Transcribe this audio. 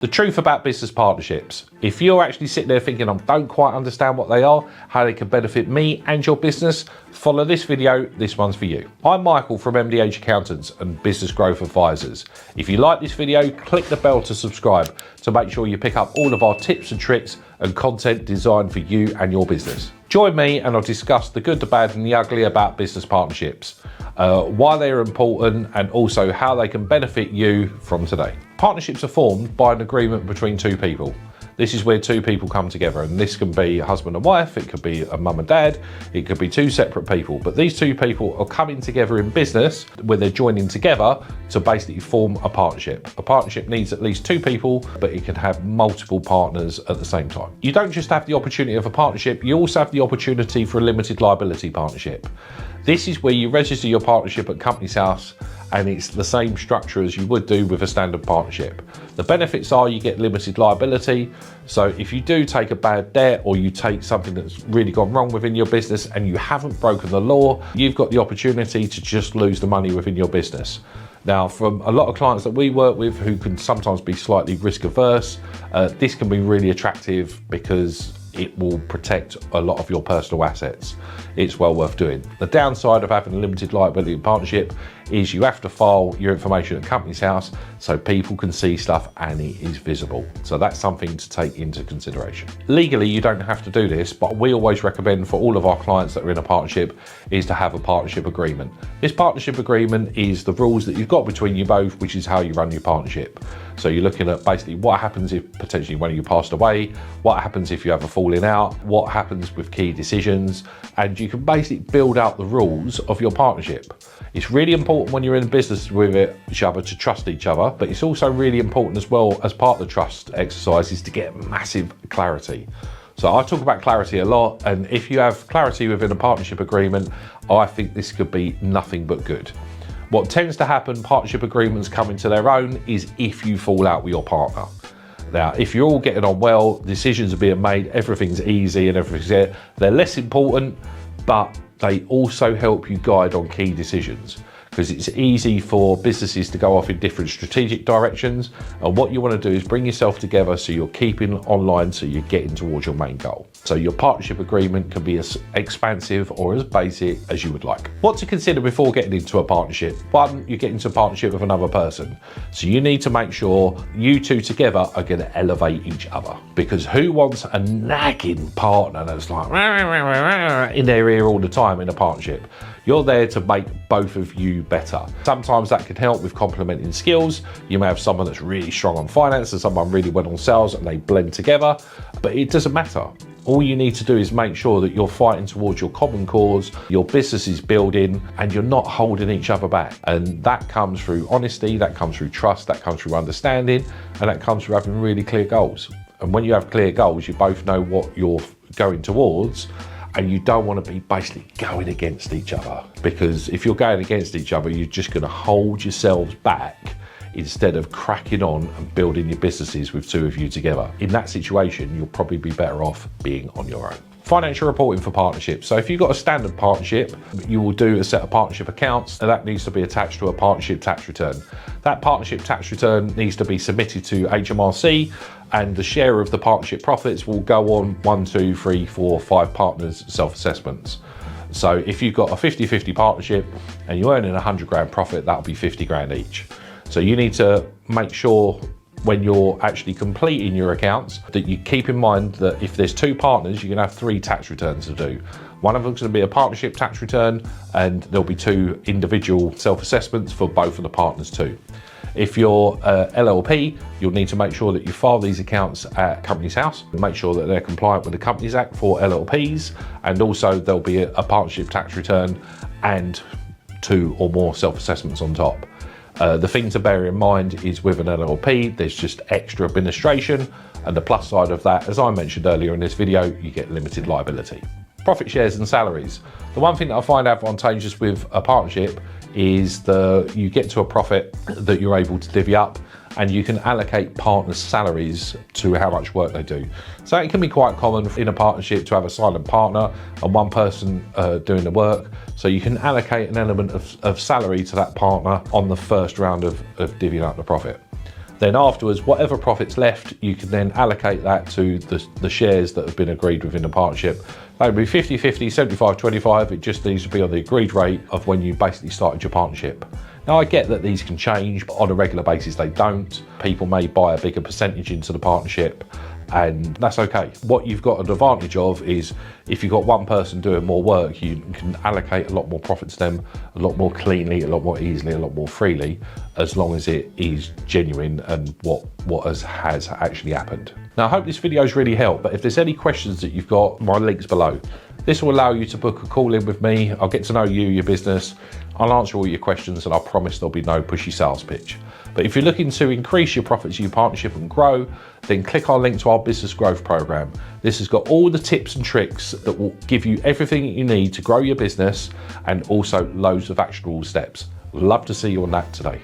The truth about business partnerships. If you're actually sitting there thinking, I don't quite understand what they are, how they can benefit me and your business, follow this video, this one's for you. I'm Michael from MDH Accountants and Business Growth Advisors. If you like this video, click the bell to subscribe to make sure you pick up all of our tips and tricks and content designed for you and your business. Join me and I'll discuss the good, the bad and the ugly about business partnerships, why they're important and also how they can benefit you from today. Partnerships are formed by an agreement between two people. This is where two people come together, and this can be a husband and wife, it could be a mum and dad, it could be two separate people, but these two people are coming together in business where they're joining together to basically form a partnership. A partnership needs at least two people, but it can have multiple partners at the same time. You don't just have the opportunity of a partnership, you also have the opportunity for a limited liability partnership. This is where you register your partnership at Companies House, and it's the same structure as you would do with a standard partnership. The benefits are you get limited liability, so if you do take a bad debt or you take something that's really gone wrong within your business and you haven't broken the law, you've got the opportunity to just lose the money within your business. Now, from a lot of clients that we work with who can sometimes be slightly risk averse, this can be really attractive because it will protect a lot of your personal assets. It's well worth doing. The downside of having a limited liability partnership is you have to file your information at Companies House so people can see stuff and it is visible. So that's something to take into consideration. Legally, you don't have to do this, but we always recommend for all of our clients that are in a partnership is to have a partnership agreement. This partnership agreement is the rules that you've got between you both, which is how you run your partnership. So you're looking at basically what happens if potentially one of you passed away, what happens if you have a falling out, what happens with key decisions, and you can basically build out the rules of your partnership. It's really important when you're in business with each other to trust each other, but it's also really important as well as part of the trust exercise is to get massive clarity. So I talk about clarity a lot, and if you have clarity within a partnership agreement, I think this could be nothing but good. What tends to happen, partnership agreements come into their own, is if you fall out with your partner. Now, if you're all getting on well, decisions are being made, everything's easy and everything's there, they're less important, but they also help you guide on key decisions because it's easy for businesses to go off in different strategic directions. And what you want to do is bring yourself together so you're keeping online so you're getting towards your main goal. So your partnership agreement can be as expansive or as basic as you would like. What to consider before getting into a partnership? One, you get into a partnership with another person. So you need to make sure you two together are going to elevate each other, because who wants a nagging partner that's like in their ear all the time in a partnership? You're there to make both of you better. Sometimes that can help with complementing skills. You may have someone that's really strong on finance and someone really well on sales and they blend together, but it doesn't matter. All you need to do is make sure that you're fighting towards your common cause, your business is building, and you're not holding each other back. And that comes through honesty, that comes through trust, that comes through understanding, and that comes through having really clear goals. And when you have clear goals, you both know what you're going towards, and you don't want to be basically going against each other, because if you're going against each other, you're just going to hold yourselves back instead of cracking on and building your businesses with two of you together. In that situation, you'll probably be better off being on your own. Financial reporting for partnerships. So if you've got a standard partnership, you will do a set of partnership accounts, and that needs to be attached to a partnership tax return. That partnership tax return needs to be submitted to HMRC, and the share of the partnership profits will go on 1, 2, 3, 4, 5 partners' self-assessments. So if you've got a 50-50 partnership and you're earning 100 grand profit, that'll be 50 grand each. So you need to make sure when you're actually completing your accounts that you keep in mind that if there's two partners, you're gonna have 3 tax returns to do. One of them's gonna be a partnership tax return, and there'll be 2 individual self-assessments for both of the partners too. If you're LLP, you'll need to make sure that you file these accounts at Companies House and make sure that they're compliant with the Companies Act for LLPs, and also there'll be a partnership tax return and 2 or more self-assessments on top. The thing to bear in mind is with an LLP, there's just extra administration, and the plus side of that, as I mentioned earlier in this video, you get limited liability. Profit shares and salaries. The one thing that I find advantageous with a partnership is you get to a profit that you're able to divvy up, and you can allocate partners' salaries to how much work they do. So it can be quite common in a partnership to have a silent partner and one person doing the work. So you can allocate an element of salary to that partner on the first round of divvying up the profit. Then afterwards, whatever profit's left, you can then allocate that to the shares that have been agreed within the partnership. They would be 50-50, 75-25. It just needs to be on the agreed rate of when you basically started your partnership. Now, I get that these can change, but on a regular basis they don't. People may buy a bigger percentage into the partnership, and that's okay. What you've got an advantage of is if you've got one person doing more work, you can allocate a lot more profit to them, a lot more cleanly, a lot more easily, a lot more freely, as long as it is genuine and what has actually happened. Now, I hope this video's really helped, but if there's any questions that you've got, my link's below. This will allow you to book a call in with me. I'll get to know you, your business. I'll answer all your questions, and I promise there'll be no pushy sales pitch. But if you're looking to increase your profits in your partnership and grow, then click our link to our business growth program. This has got all the tips and tricks that will give you everything you need to grow your business, and also loads of actionable steps. Love to see you on that today.